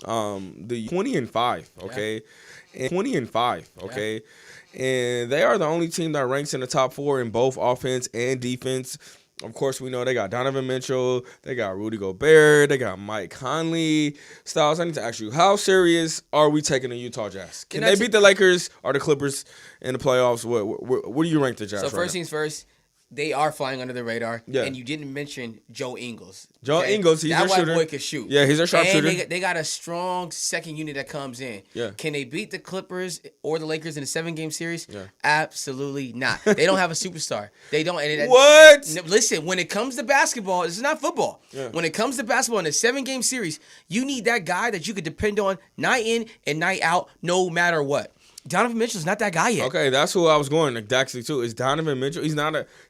The 20-5, okay, and 20-5, okay, and they are the only team that ranks in the top 4 in both offense and defense. Of course, we know they got Donovan Mitchell, they got Rudy Gobert, they got Mike Conley. Styles, I need to ask you, how serious are we taking the Utah Jazz? Can they beat the Lakers or the Clippers in the playoffs? What do you rank the Jazz? So first things first, they are flying under the radar. Yeah. And you didn't mention Joe Ingles. Joe Ingles, he's their shooter. That white boy can shoot. Yeah, he's their sharpshooter. And they got a strong second unit that comes in. Yeah. Can they beat the Clippers or the Lakers in a 7-game series? Yeah. Absolutely not. They don't have a superstar. They don't. What? Listen, when it comes to basketball, this is not football. Yeah. When it comes to basketball in a 7-game series, you need that guy that you could depend on night in and night out, no matter what. Donovan Mitchell's not that guy yet. Okay, that's who I was going actually too. Is Donovan Mitchell?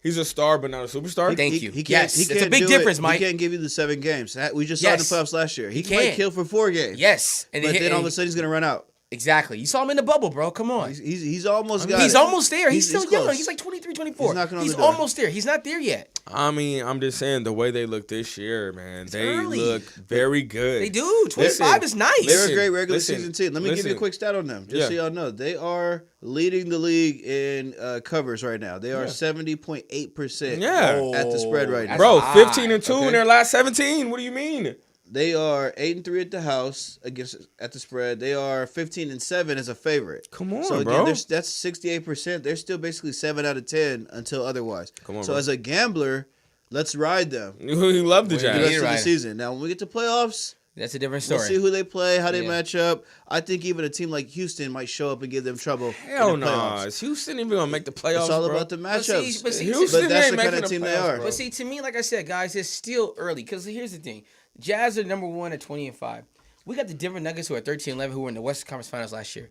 He's a star, but not a superstar. Thank you. He Yes, it's a big difference, Mike. He can't give you the 7 games. We just saw in the playoffs last year. He might kill for 4 games. Yes. But then all of a sudden he's going to run out. Exactly. You saw him in the bubble, bro. Come on. He's almost got He's it. almost there. He's still young. close. He's like 23, 24. He's knocking on He's the door. almost there. He's not there yet. I mean, I'm just saying the way they look this year, man. They early. look very good. They do. 25 is nice. They're a great regular season team. Let me give you a listen. quick stat on them, just so y'all know. They are leading the league in covers right now. They are 70.8% at the spread right now. Bro, high. 15-2 in their last 17. What do you mean? They are 8-3 at the house at the spread. They are 15-7 as a favorite. Come on, so again, bro. that's 68%. They're still basically 7 out of 10 until otherwise. Come on, so bro. as a gambler, let's ride them You love the the Jazz. rest of the season. Now, when we get to playoffs, That's a different we'll story. see who they play, how they match up. I think even a team like Houston might show up and give them trouble. Hell in the no. playoffs. Is Houston even going to make the playoffs, It's all bro? about the matchups. But see, Houston But that's ain't the kind making of the team they playoffs, are. bro. But see, to me, like I said, guys, it's still early. Because here's the thing. Jazz are number 1 at 20-5. We got the Denver Nuggets who are 13-11 who were in the Western Conference Finals last year.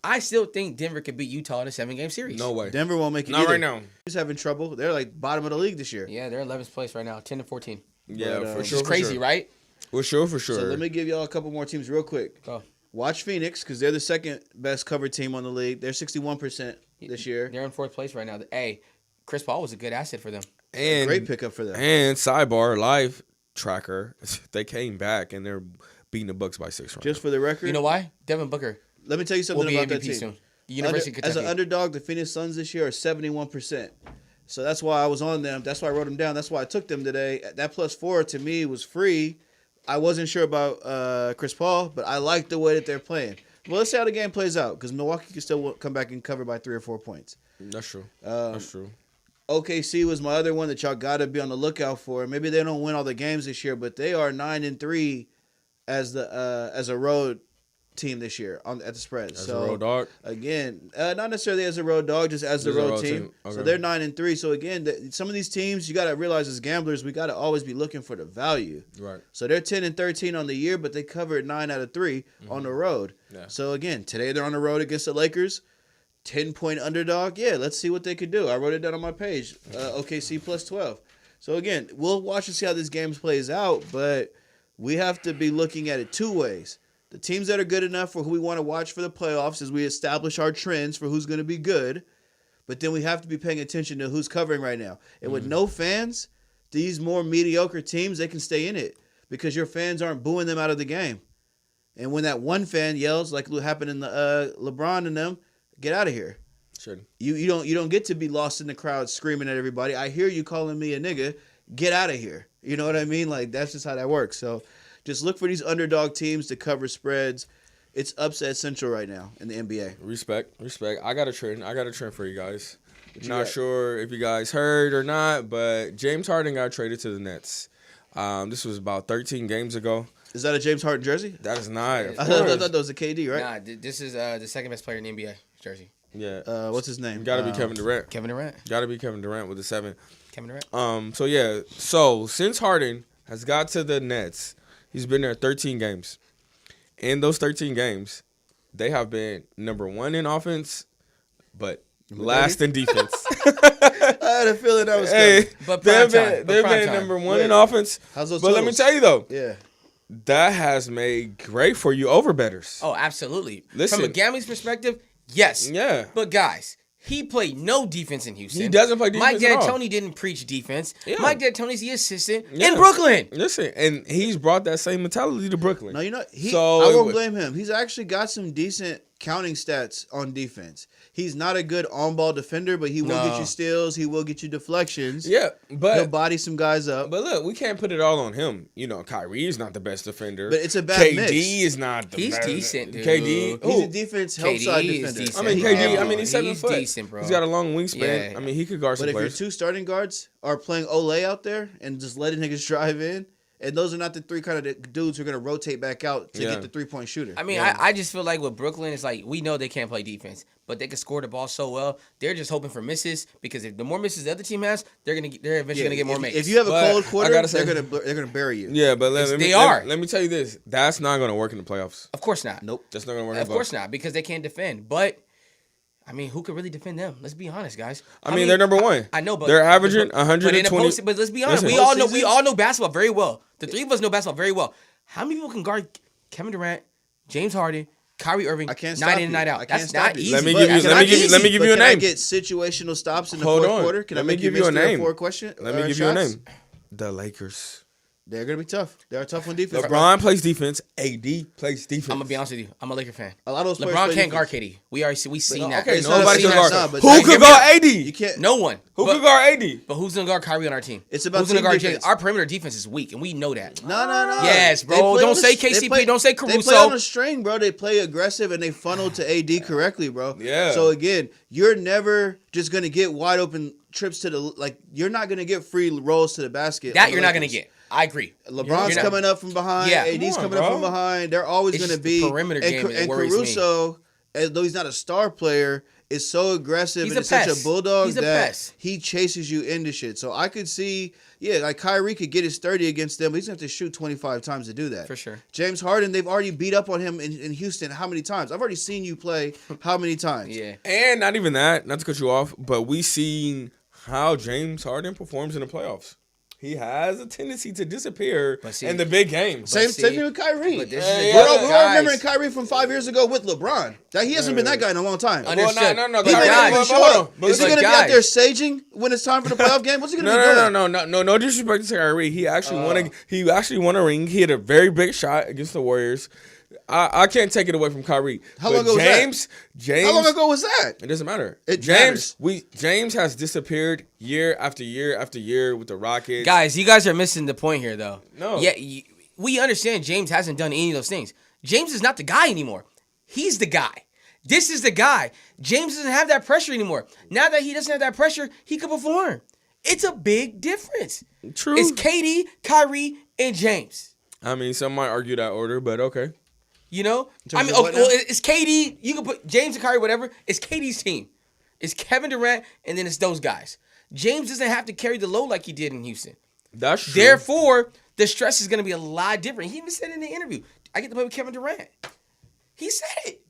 I still think Denver could beat Utah in a 7-game series. No way. Denver won't make it Not either. right now. He's having trouble. They're like bottom of the league this year. Yeah, they're 11th place right now, 10-14. Yeah, But, for Which sure. is crazy, right? For sure. So let me give y'all a couple more teams real quick. Go. Watch Phoenix because they're the second best covered team on the league. They're 61% this year. They're in 4th place right now. Hey, Chris Paul was a good asset for them. And, Great pickup for them. And sidebar, live tracker, they came back and they're beating the Bucks by 6 right Just for the record, You know why? Devin Booker let me tell you will something be about that MVP team. soon. University of As Kentucky. an underdog, the Phoenix Suns this year are 71%. So that's why I was on them. That's why I wrote them down. That's why I took them today. That +4 to me was free. I wasn't sure about Chris Paul, but I like the way that they're playing. Well, let's see how the game plays out because Milwaukee can still come back and cover by 3 or 4 points. That's true. That's true. OKC was my other one that y'all got to be on the lookout for. Maybe they don't win all the games this year, but they are 9-3 as a road team this year at the spread. As a road dog? Again, not necessarily as a road dog, just as the road team. Okay. So they're 9-3. So again, some of these teams you got to realize as gamblers, we got to always be looking for the value. Right. So they're 10-13 on the year, but they covered 9 out of 3 on the road. Yeah. So again, today they're on the road against the Lakers. 10-point underdog. Yeah, let's see what they could do. I wrote it down on my page. OKC +12. So again, we'll watch and see how this game plays out, but we have to be looking at it 2 ways. The teams that are good enough for who we want to watch for the playoffs as we establish our trends for who's going to be good, but then we have to be paying attention to who's covering right now. And with no fans, these more mediocre teams, they can stay in it because your fans aren't booing them out of the game. And when that one fan yells, like what happened in the LeBron and them, get out of here. Sure. You don't get to be lost in the crowd screaming at everybody. I hear you calling me a nigga. Get out of here. You know what I mean? Like that's just how that works. So just look for these underdog teams to cover spreads. It's upset central right now in the NBA. Respect. I got a trend for you guys. you Not got? sure if you guys heard or not, but James Harden got traded to the Nets. This was about 13 games ago. Is that a James Harden jersey? That is not. Of I thought course. that was a KD, right? Nah, this is the second best player in the NBA jersey. Yeah. What's his name? Got to be Kevin Durant. Kevin Durant. Got to be Kevin Durant with the 7. Kevin Durant. So since Harden has got to the Nets, he's been there 13 games. In those 13 games, they have been number 1 in offense, but last in defense. I had a feeling that was coming. But they've prime time. been number 1 in offense. How's those But let me totals? tell you though, Yeah. that has made great for you over bettors. Oh, absolutely. Listen. From a gambling's perspective, yes. Yeah. But guys, He played no defense in Houston. He doesn't play defense Mike at all. D'Antoni didn't preach defense. Yeah. Mike D'Antoni's the assistant Yeah. in Brooklyn. Listen, and he's brought that same mentality to Brooklyn. No, I So won't blame him. He's actually got some decent counting stats on defense. He's not a good on-ball defender, but he will get you steals. He will get you deflections. Yeah, but He'll body some guys up. But look, we can't put it all on him. You know, Kyrie is not the best defender. But it's a bad KD mix. is not the He's best. decent, dude. KD, He's a who? defense help KD side is defender. decent. I mean, KD. I mean, he's 7 He's foot. decent, bro. He's got a long wingspan. Yeah. I mean, he could guard But some if your players. two starting guards are playing Olay out there and just letting niggas drive in, and those are not the three kind of dudes who are going to rotate back out to get the three-point shooter. I mean, I just feel like with Brooklyn, it's like we know they can't play defense, but they can score the ball so well. They're just hoping for misses because if the more misses the other team has, they're eventually gonna get more makes. If you have a But cold I quarter, gotta say- they're gonna bury you. Yeah, but let me tell you this: that's not going to work in the playoffs. Of course not. Nope. That's not going to work. Of course not, because they can't defend. But I mean, who could really defend them? Let's be honest, guys. I mean, they're number one. I know, but they're averaging but in the 120. post, but let's be honest. Listen. We all know basketball very well. The three of us know basketball very well. How many people can guard Kevin Durant, James Harden, Kyrie Irving, I can't night stop in and you. night out? I can't That's stop not you. easy. Let me But give you- it's let not me give you- easy, let me give but you a can I name. get situational stops in the Hold fourth on. quarter? Can I Let me make you give you miss a three or name. four question? Let me give you a shots? name. The Lakers. They're gonna be tough. They're tough on defense. LeBron plays defense. AD plays defense. I'm gonna be honest with you. I'm a Laker fan. A lot of those players LeBron play can't guard defense. KD. We seen that. Okay, It's not nobody a- can it's guard. not, but Who like, could guard AD? You can't. No one. Who But- could guard AD? But who's gonna guard Kyrie on our team? It's about who's gonna team guard defense. James? Our perimeter defense is weak, and we know that. No. Yes, They bro. play Don't on say a- they KCP. play- Don't say They play Caruso. on a string, bro. They play aggressive and they funnel to AD correctly, bro. Yeah. So again, you're never just gonna get wide open trips to the You're not gonna get free rolls to the basket. That on you're the not gonna Lakers. get. I agree. LeBron's You're not- coming up from behind. Yeah. AD's Come on, coming up bro. from behind. They're always It's going to just the be perimeter and, game that and worries me. Caruso, as though he's not a star player, is so aggressive He's and a is such a pest. bulldog He's a that pest. he chases you into shit. So I could see, like Kyrie could get his 30 against them, but he's going to have to shoot 25 times to do that. For sure. James Harden, they've already beat up on him in Houston how many times? I've already seen you play how many times? Yeah. And not even that, not to cut you off, but we seen how James Harden performs in the playoffs. He has a tendency to disappear But see- in the big games. Same see, thing with Kyrie. but this is We're the- all guys- remembering Kyrie from 5 years ago with LeBron. That he hasn't been that guy in a long time. Understood. no. He But may not guys- even but show hold on. up. But Is he but going to be out guys- there saging when it's time for the playoff game? What's he going to be doing? No disrespect to Kyrie. He actually won a ring. He had a very big shot against the Warriors. I can't take it away from Kyrie. How But long ago was that? James. How long ago was that? It doesn't matter. It James has disappeared year after year after year with the Rockets. Guys, you guys are missing the point here, though. No. Yeah, we understand James hasn't done any of those things. James is not the guy anymore. He's the guy. This is the guy. James doesn't have that pressure anymore. Now that he doesn't have that pressure, he can perform. It's a big difference. True. It's KD, Kyrie, and James. I mean, some might argue that order, but okay. You know? I terms mean, of what now? it's KD. You can put James and Kyrie, whatever. It's KD's team. It's Kevin Durant, and then it's those guys. James doesn't have to carry the load like he did in Houston. That's true. Therefore, the stress is going to be a lot different. He even said in the interview, I get to play with Kevin Durant. He said it.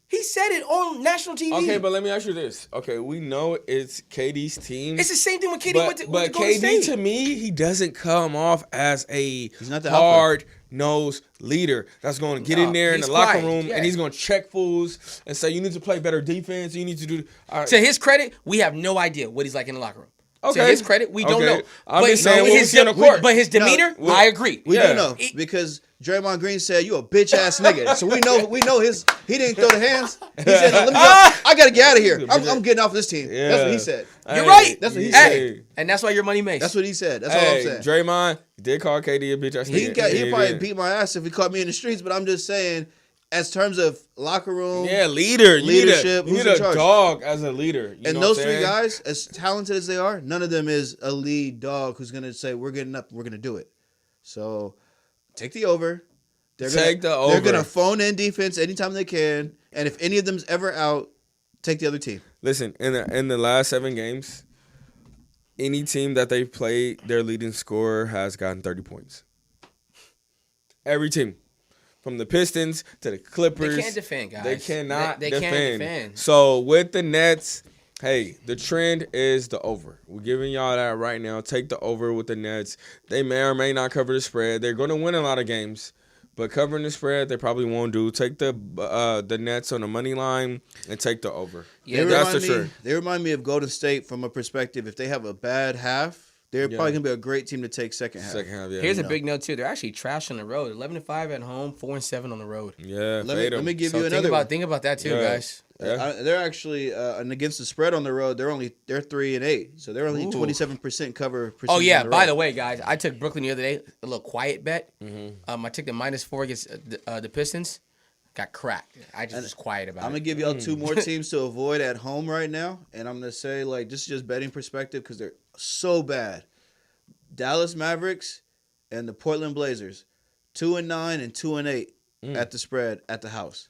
He said it on national TV. Okay, but let me ask you this. Okay, we know it's KD's team. It's the same thing when KD but went to but Golden KD State. to me, he doesn't come off as a not the hard-nosed leader that's going to get in there in he's the locker quiet, room yeah. and he's going to check fools and say, you need to play better defense. You need to do. All right. To his credit, we have no idea what he's like in the locker room. To Okay. his credit, we don't Okay. know. I'm just saying what we his, see on the court. but his demeanor, No, I agree. We Yeah. do know because Draymond Green said you a bitch ass nigga. So we know he didn't throw the hands. He said, "Let me go. I gotta get out of here. I'm getting off this team." Yeah. That's what he said. You're right. That's what he Hey, said. and that's why your money makes. That's what he said. That's all Hey, I'm saying. Draymond did call KD a bitch. I He'd probably beat my ass if he caught me in the streets, but I'm just saying, as terms of locker room, Yeah, leader. leadership, You who's need in a charge? dog as a leader. You and know those what I'm three saying? guys, as talented as they are, none of them is a lead dog who's gonna say we're getting up, we're gonna do it. So take the over. Take the over. They're gonna phone in defense anytime they can, and if any of them's ever out, take the other team. Listen, in the last 7 games, any team that they've played, their leading scorer has gotten 30 points. Every team. From the Pistons to the Clippers. They can't defend, guys. They cannot They defend. can't defend. So with the Nets, hey, the trend is the over. We're giving y'all that right now. Take the over with the Nets. They may or may not cover the spread. They're going to win a lot of games. But covering the spread, they probably won't do. Take the Nets on the money line and take the over. Yeah, that's the trend. They remind me of Golden State from a perspective. If they have a bad half, they're probably going to be a great team to take second half. Yeah. Here's a big note, too. They're actually trash on the road. 11-5 at home, 4-7 on the road. Yeah, let me give you another one. Think about that, too, guys. Yeah. They're actually and against the spread on the road. They're 3-8, so they're only 27% cover. Oh yeah! By the way, guys, I took Brooklyn the other day. A little quiet bet. I took the -4 against the Pistons. Got cracked. I just was quiet about it. I'm gonna give y'all two more teams to avoid at home right now, and I'm gonna say this is just betting perspective because they're so bad. Dallas Mavericks and the Portland Blazers, 2-9 and 2-8 at the spread at the house.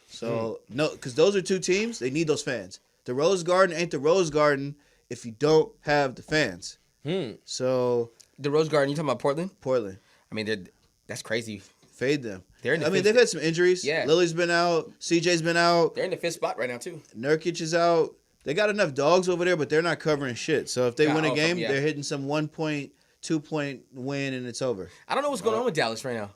So no, because those are two teams. They need those fans. The Rose Garden ain't the Rose Garden if you don't have the fans. So the Rose Garden. You talking about Portland? Portland. I mean, that's crazy. Fade them. They're in they've had some injuries. Yeah. Lily's been out. CJ's been out. They're in the 5th spot right now too. Nurkic is out. They got enough dogs over there, but they're not covering shit. So if they win a game, they're hitting some 1-point, 2-point win, and it's over. I don't know what's going on with Dallas right now.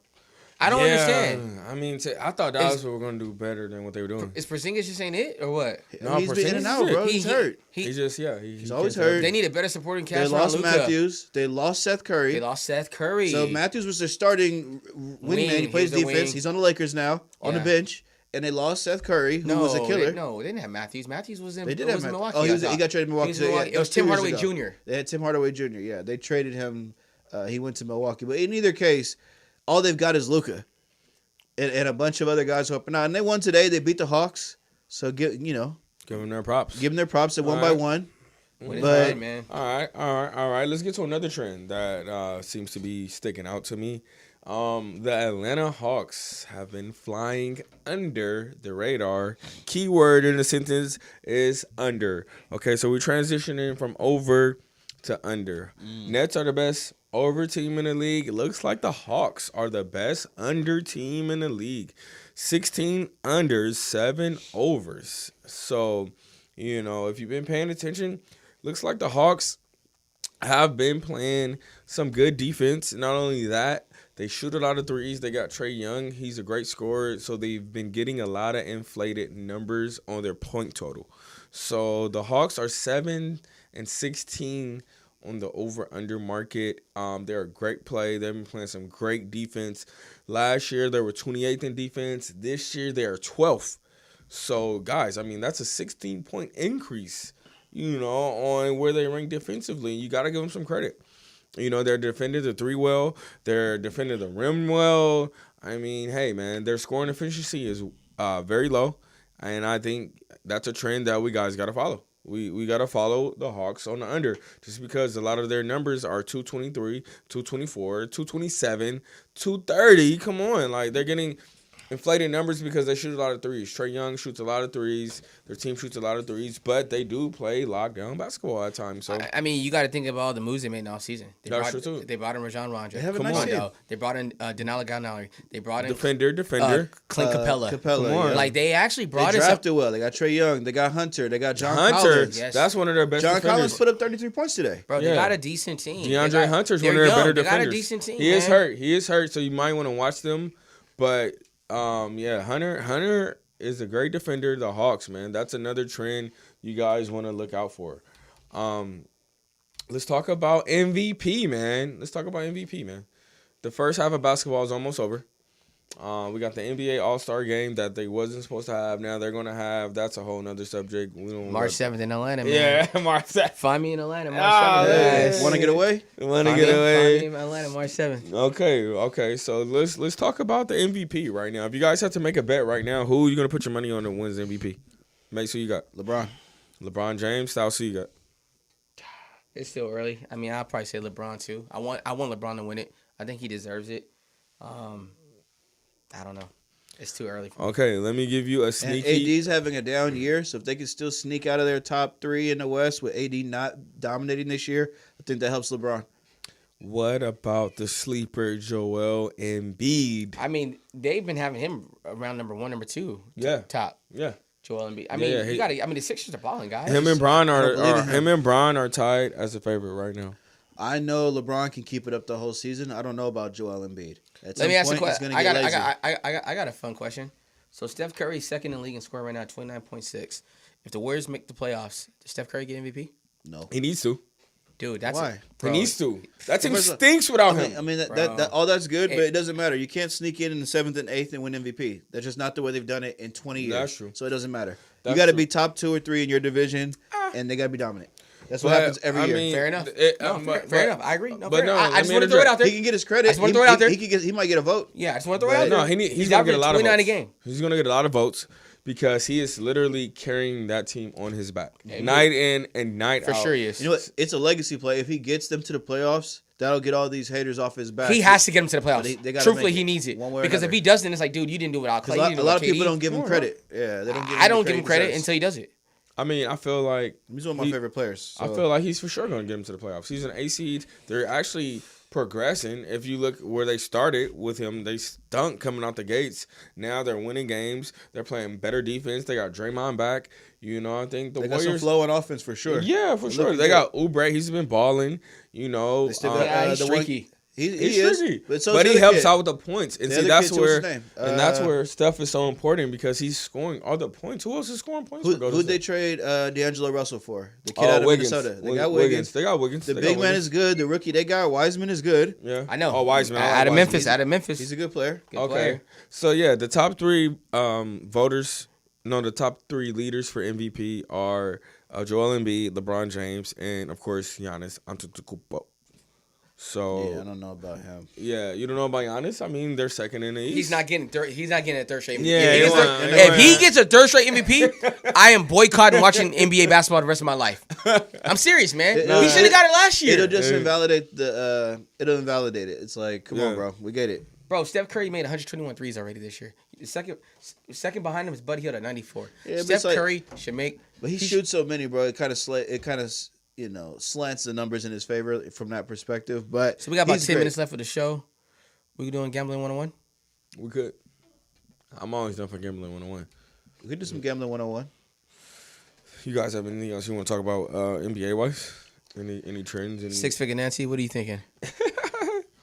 I don't understand. I mean, I thought Dallas were going to do better than what they were doing. Is Porzingis just ain't it or what? No, he's been in and out, bro. He's hurt. He's always hurt. They need a better supporting cast. They lost Luka. Matthews. They lost Seth Curry. So Matthews was their starting wingman. He plays defense. He's on the Lakers now on the bench. And they lost Seth Curry, who was a killer. They didn't have Matthews. Matthews was in. They did have Milwaukee. Oh, he got traded to Milwaukee. It was Tim Hardaway Jr. They had Tim Hardaway Jr. Yeah, they traded him. He went to Milwaukee. But in either case, all they've got is Luka. And a bunch of other guys helping out. And they won today. They beat the Hawks. So, give them their props. Give them their props. They won by one. But, man. All right. Let's get to another trend that seems to be sticking out to me. The Atlanta Hawks have been flying under the radar. Keyword in the sentence is under. Okay, so we're transitioning from over to under. Nets are the best over team in the league. It looks like the Hawks are the best under team in the league. 16 unders, 7 overs. So, if you've been paying attention, looks like the Hawks have been playing some good defense. Not only that, they shoot a lot of threes. They got Trae Young. He's a great scorer. So they've been getting a lot of inflated numbers on their point total. So the Hawks are 7-16 on the over-under market. They're a great play. They've been playing some great defense. Last year, they were 28th in defense. This year, they are 12th. So, guys, that's a 16-point increase, on where they rank defensively. You got to give them some credit. They're defending the three well. They're defending the rim well. Hey, man, their scoring efficiency is very low. And I think that's a trend that we guys got to follow. We got to follow the Hawks on the under just because a lot of their numbers are 223, 224, 227, 230. Come on. They're getting inflated numbers because they shoot a lot of threes. Trae Young shoots a lot of threes. Their team shoots a lot of threes, but they do play lockdown basketball at times. So you got to think about all the moves they made all season. That's true too. They brought in Rajon Rondo. They have a nice team. They brought in Denali Gallinari. They brought in defender, Clint Capella. Come on. They actually brought in. They drafted well. They got Trae Young. They got Hunter. They got John Collins. Yes. That's one of their best. John Collins put up 33 points today. Bro, they got a decent team. DeAndre Hunter's one of their better defenders. They got a decent team. He is hurt. So you might want to watch them, but. Hunter is a great defender. The Hawks, man, that's another trend you guys want to look out for. Let's talk about MVP, man. The first half of basketball is almost over. We got the NBA All-Star game that they wasn't supposed to have. Now they're gonna have. That's a whole nother subject. We don't March 7th in Atlanta, man. Yeah, March 7th. Find me in Atlanta, March 7th. Yes. Want to get away? Find me in Atlanta, March 7th. Okay. So let's talk about the MVP right now. If you guys have to make a bet right now, who are you gonna put your money on that wins MVP? Make sure you got LeBron James. Styles, who you got? It's still early. I'll probably say LeBron too. I want LeBron to win it. I think he deserves it. I don't know. It's too early for me. Okay, let me give you a sneaky. And AD's having a down year, so if they can still sneak out of their top 3 in the West with AD not dominating this year, I think that helps LeBron. What about the sleeper Joel Embiid? They've been having him around number 1, number 2. Yeah. Top. Yeah. Joel Embiid. You got to. The Sixers are balling, guys. Him and Bron are tied as a favorite right now. I know LeBron can keep it up the whole season. I don't know about Joel Embiid. At Let me ask you a point, he's question. gonna get lazy. I got a fun question. So Steph Curry is second in the league in scoring right now, 29.6. If the Warriors make the playoffs, does Steph Curry get MVP? No. He needs to. Dude, that's Why? He needs to. That team First of all, stinks without him. I mean that, Bro. that all that's good, but It- it doesn't matter. You can't sneak in the 7th and 8th and win MVP. That's just not the way they've done it in 20 years. That's true. So it doesn't matter. That's You got to true. be top 2 or 3 in your division, and they got to be dominant. That's what But, happens every I year. mean, fair enough. Fair enough. I agree. No, but fair no, enough. I let just me want to throw it out there. he can get his credit. I just wanna throw it out there. He might get a vote. Yeah, I just want to throw it out there. No, he's gonna get a lot of 29 votes. a game. He's gonna get a lot of votes because he is literally carrying that team on his back, night in and night For out. sure he is. You know what? It's a legacy play. If he gets them to the playoffs, that'll get all these haters off his back. He has to get him to the playoffs. They gotta Truthfully, make he it needs it. one way or Because if another. he doesn't, it's like, dude, you didn't do it without Clay. Because You didn't a do it lot of without people KD. don't give him credit. Yeah, they don't give him I don't the give him he credit deserves. until he does it. I mean, I feel like He's one of my favorite players. I so- feel like he's for sure going to get him to the playoffs. He's an A seed. They're actually progressing. If you look where they started with him, they stunk coming out the gates. Now they're winning games. They're playing better defense. They got Draymond back. You know, I think the they got some Warriors. flow on offense for sure. Yeah, for sure. looking They good. got Oubre. He's been balling. You know, They still got, Yeah, he's the one- streaky. He he's is, tricky. but, so but is he the other helps kid. out with the points, and The see other that's kid, too, what's where his name? and that's where Steph is so important because he's scoring all the points. Who else is scoring points? for Golden Who'd they State? trade D'Angelo Russell for? The kid out of Wiggins. Minnesota. They got Wiggins. They got Wiggins. The They big got man Wiggins. is good. The rookie they got Wiseman is good. Yeah, I know. Oh, Wiseman. Out of Wiseman. Memphis. He's a good player. Good Okay. player. So yeah, the top three voters, no, the top three leaders for MVP are Joel Embiid, LeBron James, and of course Giannis Antetokounmpo. So Yeah, I don't know about him. yeah, you don't know about Giannis? I mean, they're second in the East. He's not getting a third straight MVP. Yeah, if he, gets he a, won't. if he gets a third straight MVP, I am boycotting watching NBA basketball the rest of my life. I'm serious, man. No, He should have got it last year. It'll just Yeah. invalidate the. It'll invalidate it. It's like, come Yeah. on, bro, we get it. Bro, Steph Curry made 121 threes already this year. Second behind him is Buddy Hield at 94. Yeah, but Steph it's like- Curry should make. But he shoots so many, bro. It kind of slants the numbers in his favor from that perspective. But So we got about he's 10 great. minutes left of the show. We doing gambling 101? We could. I'm always done for gambling 101. We could do some gambling 101. You guys have anything else you want to talk about NBA wise? Any trends? Any... Six Figure Nancy, what are you thinking?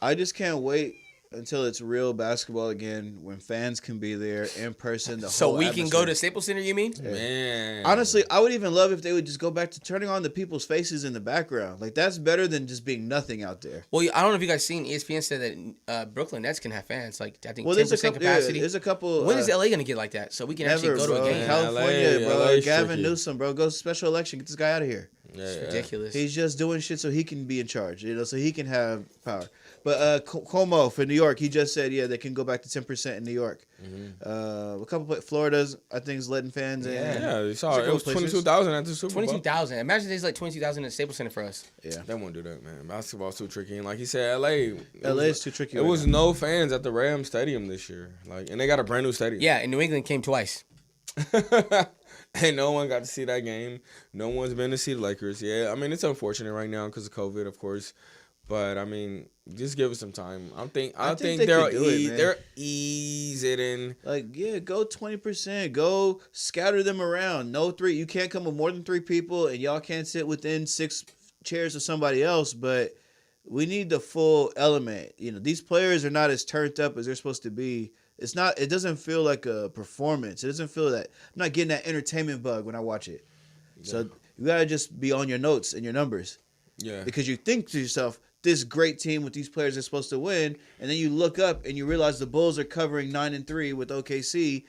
I just can't wait until it's real basketball again, when fans can be there in person. So whole we can go atmosphere. to Staples Center, you mean? Man. Honestly, I would even love if they would just go back to turning on the people's faces in the background. Like, that's better than just being nothing out there. Well, I don't know if you guys seen ESPN said that Brooklyn Nets can have fans. Like, I think Well, 10% there's a couple. capacity. There's a couple. When is LA going to get like that? So we can actually Never, go to bro. a game. California, LA, bro. LA 's Gavin tricky. Newsom, bro. Go to special election. Get this guy out of here. Yeah, It's yeah. ridiculous. He's just doing shit so he can be in charge, so he can have power. But Cuomo for New York, he just said, yeah, they can go back to 10% in New York. A couple of Florida's, I think, is letting fans in. Yeah, you saw It's a it was couple places. 22,000 at the Super Bowl. 22,000. Imagine there's like 22,000 in Staples Center for us. Yeah. They won't do that, man. Basketball's too tricky. And like he said, LA. LA is too tricky. It right was now. no fans at the Rams Stadium this year. Like, and they got a brand new stadium. Yeah, and New England came twice. And no one got to see that game. No one's been to see the Lakers. Yeah, I mean, it's unfortunate right now because of COVID, of course. But I mean, just give it some time. I think think they they'll could do it, man. they'll ease it in. Like, yeah, go 20%. Go scatter them around. No three. You can't come with more than 3 people, and y'all can't sit within 6 chairs of somebody else. But we need the full element. You know, these players are not as turned up as they're supposed to be. It's not. It doesn't feel like a performance. It doesn't feel that. I'm not getting that entertainment bug when I watch it. So you gotta just be on your notes and your numbers, Yeah. because you think to yourself, this great team with these players is supposed to win, and then you look up and you realize the Bulls are covering 9-3 with OKC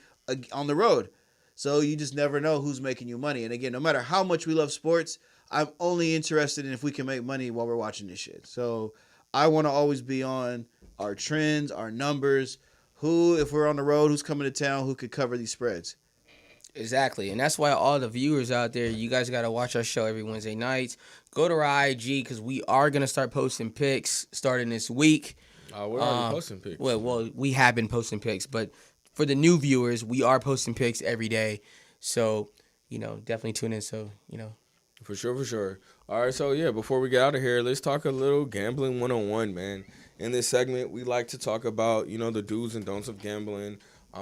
on the road. So you just never know who's making you money. And again, no matter how much we love sports, I'm only interested in if we can make money while we're watching this shit. So I want to always be on our trends, our numbers, who, if we're on the road, who's coming to town, who could cover these spreads. Exactly. And that's why all the viewers out there, you guys got to watch our show every Wednesday nights. Go to our IG because we are going to start posting pics starting this week. We're already posting pics. Well, we have been posting pics, but for the new viewers, we are posting pics every day. So, definitely tune in. So, For sure. All right, so yeah, before we get out of here, let's talk a little gambling 101, man. In this segment, we like to talk about, the do's and don'ts of gambling.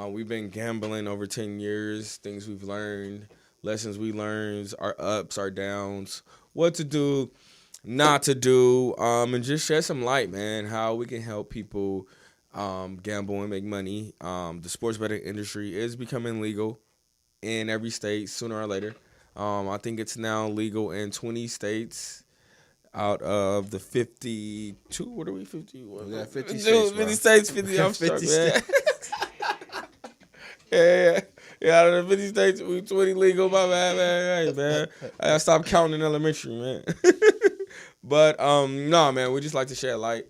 We've been gambling over 10 years, things we've learned, lessons we learned, our ups, our downs, what to do, not to do, and just shed some light, man, how we can help people gamble and make money. The sports betting industry is becoming legal in every state sooner or later. I think it's now legal in 20 states out of the 52. What are we, 51? We got 50 states, bro. 50 states, 50. I'm 50 stuck, man. Yeah, out of the 50 states, we 20 legal. My bad, man. Hey, man. I gotta stop counting in elementary, man. But, no, man, we just like to shed light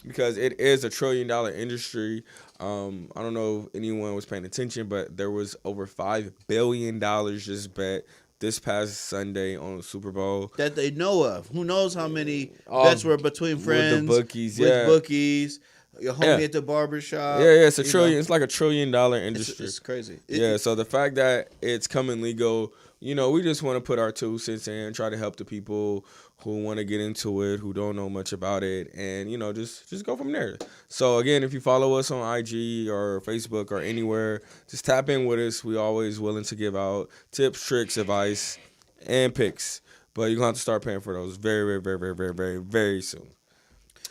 because it is a $1 trillion industry. I don't know if anyone was paying attention, but there was over $5 billion just bet this past Sunday on the Super Bowl. That they know of. Who knows how many bets were between friends, with the bookies, with bookies, your homie at the barbershop. Yeah, it's a trillion. It's like $1 trillion industry. It's crazy. So the fact that it's coming legal, we just want to put our 2 cents in, try to help the people who want to get into it, who don't know much about it, and just go from there. So again, if you follow us on IG or Facebook or anywhere, just tap in with us. We always willing to give out tips, tricks, advice, and picks. But you're gonna have to start paying for those very, very, very, very, very, very soon.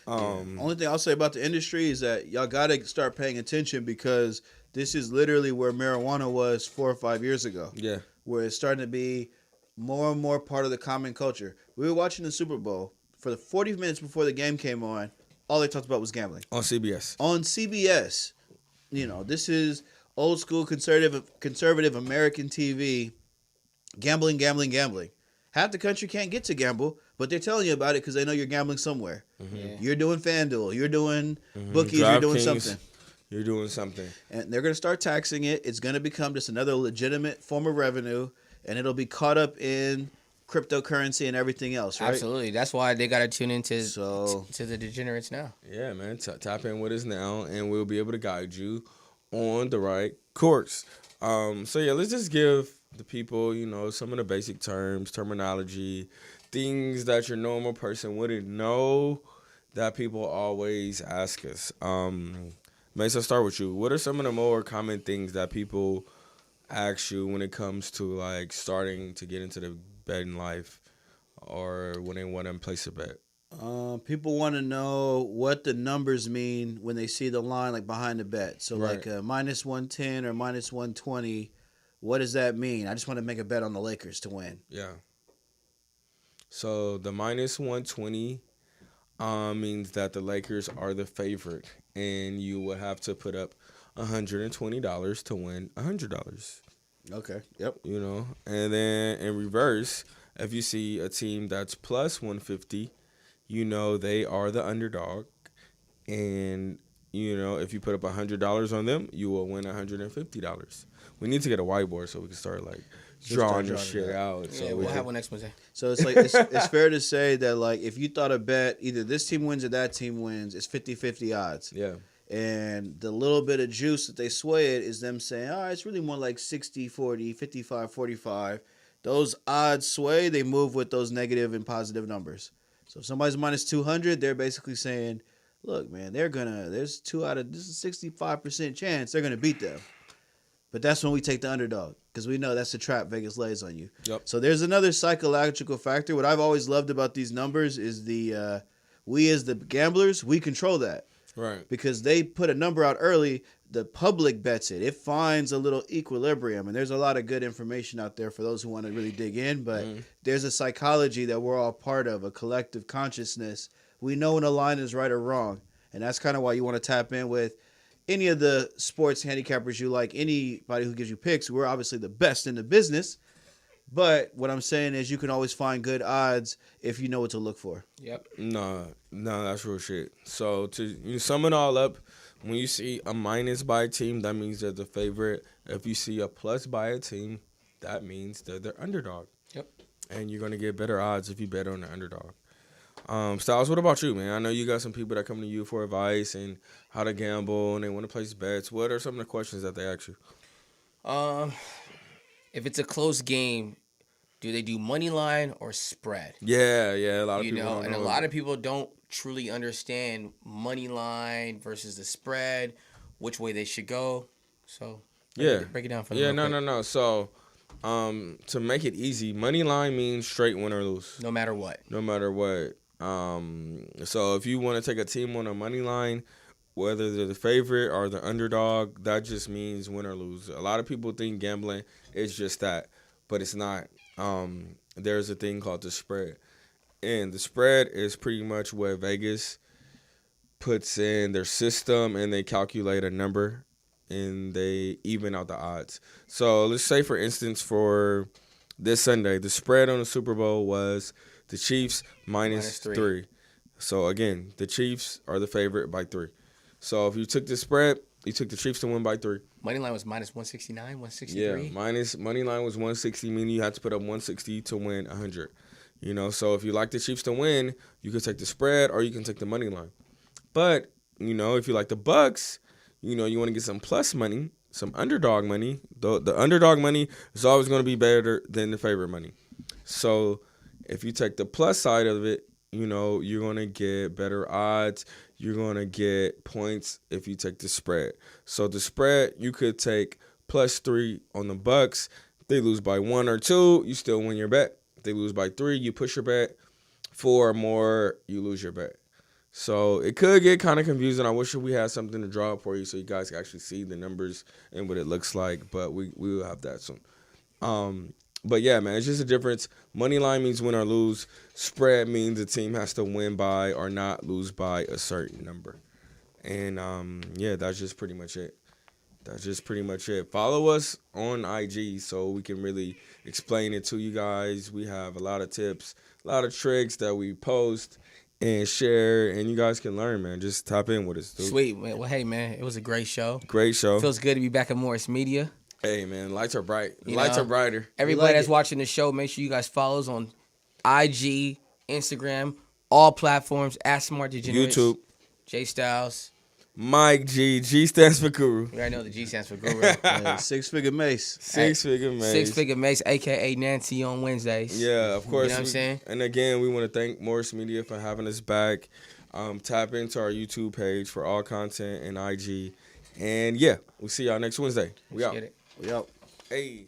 Only thing I'll say about the industry is that y'all gotta start paying attention because this is literally where marijuana was 4 or 5 years ago. Yeah. Where it's starting to be more and more part of the common culture. We were watching the Super Bowl. For the 40 minutes before the game came on, all they talked about was gambling. On CBS. On CBS. This is old school conservative American TV. Gambling, gambling, gambling. Half the country can't get to gamble, but they're telling you about it because they know you're gambling somewhere. Mm-hmm. You're doing FanDuel. You're doing bookies. You're doing something. You're doing something. And they're going to start taxing it. It's going to become just another legitimate form of revenue, and it'll be caught up in cryptocurrency and everything else, right? Absolutely. That's why they got to tune into to the Degenerates now. Yeah, man. Tap in with us now, and we'll be able to guide you on the right course. Let's just give the people, some of the basic terms, terminology, things that your normal person wouldn't know that people always ask us. Mace, I'll start with you. What are some of the more common things that people ask you when it comes to like starting to get into the betting life or when they want to place a bet? People want to know what the numbers mean when they see the line like behind the bet. So Right. like minus 110 or minus 120, what does that mean? I just want to make a bet on the Lakers to win. Yeah. So the minus 120 means that the Lakers are the favorite, and you will have to put up $120 to win $100. Okay. Yep. And then in reverse, if you see a team that's plus 150, they are the underdog, and if you put up $100 on them, you will win $150. We need to get a whiteboard so we can start like drawing this shit out. Yeah, we'll have one next Wednesday. So it's like it's fair to say that like if you thought a bet either this team wins or that team wins, it's 50-50 odds. Yeah. And the little bit of juice that they sway it is them saying, it's really more like 60-40, 55-45. Those odds sway, they move with those negative and positive numbers. So if somebody's minus 200, they're basically saying, look, man, there's 2 out of, this is 65% chance they're going to beat them. But that's when we take the underdog because we know that's the trap Vegas lays on you. Yep. So there's another psychological factor. What I've always loved about these numbers is we as the gamblers, we control that. Right. Because they put a number out early, the public bets it. It finds a little equilibrium. And there's a lot of good information out there for those who want to really dig in. But there's a psychology that we're all part of, a collective consciousness. We know when a line is right or wrong. And that's kind of why you want to tap in with any of the sports handicappers you like, anybody who gives you picks. We're obviously the best in the business. But what I'm saying is you can always find good odds if you know what to look for. Yep. No, that's real shit. So to sum it all up, when you see a minus by a team, that means they're the favorite. If you see a plus by a team, that means they're the underdog. Yep. And you're going to get better odds if you bet on the underdog. Styles, what about you, man? I know you got some people that come to you for advice and how to gamble and they want to place bets. What are some of the questions that they ask you? If it's a close game, do they do money line or spread? Yeah, a lot of people don't know. A lot of people don't truly understand money line versus the spread, which way they should go. So break it down for them. Yeah, no. So to make it easy, money line means straight win or lose. No matter what. No matter what. So if you want to take a team on a money line, whether they're the favorite or the underdog, that just means win or lose. A lot of people think gambling is just that, but it's not. There's a thing called the spread, and the spread is pretty much what Vegas puts in their system, and they calculate a number, and they even out the odds. So let's say, for instance, for this Sunday, the spread on the Super Bowl was the Chiefs minus Minus 3. 3. So again, the Chiefs are the favorite by 3. So if you took the spread, you took the Chiefs to win by 3. Money line was minus 169, Yeah, 163. minus money line was 160, meaning you had to put up 160 to win 100. So if you like the Chiefs to win, you can take the spread or you can take the money line. But if you like the Bucks, you want to get some plus money, some underdog money. The underdog money is always going to be better than the favorite money. So if you take the plus side of it, you're going to get better odds. You're going to get points if you take the spread. So the spread, you could take +3 on the Bucks. If they lose by 1 or 2, you still win your bet. If they lose by 3, you push your bet. 4 or more, you lose your bet. So it could get kind of confusing. I wish we had something to draw up for you so you guys can actually see the numbers and what it looks like. But we will have that soon. But yeah, man, it's just a difference. Money line means win or lose. Spread means the team has to win by or not lose by a certain number. And yeah, that's just pretty much it. Follow us on IG so we can really explain it to you guys. We have a lot of tips, a lot of tricks that we post and share, and you guys can learn, man. Just tap in with us, dude. Sweet, man. Well, hey, man, it was a great show. Great show. Feels good to be back at Morris Media. Hey, man, lights are bright. You Lights know, are brighter. Everybody like that's it. watching the show, make sure you guys follow us on IG, Instagram, all platforms, @Smart Degenerates, YouTube. J Styles. Mike G. G stands for Guru. You already know the G stands for Guru. Six-figure mace. Six-figure Mace. Six Figure Mace, a.k.a. Nancy on Wednesdays. Yeah, of course. You know what I'm saying? And again, we want to thank Morris Media for having us back. Tap into our YouTube page for all content and IG. And yeah, we'll see y'all next Wednesday. We Let's out. get it. We out. Hey.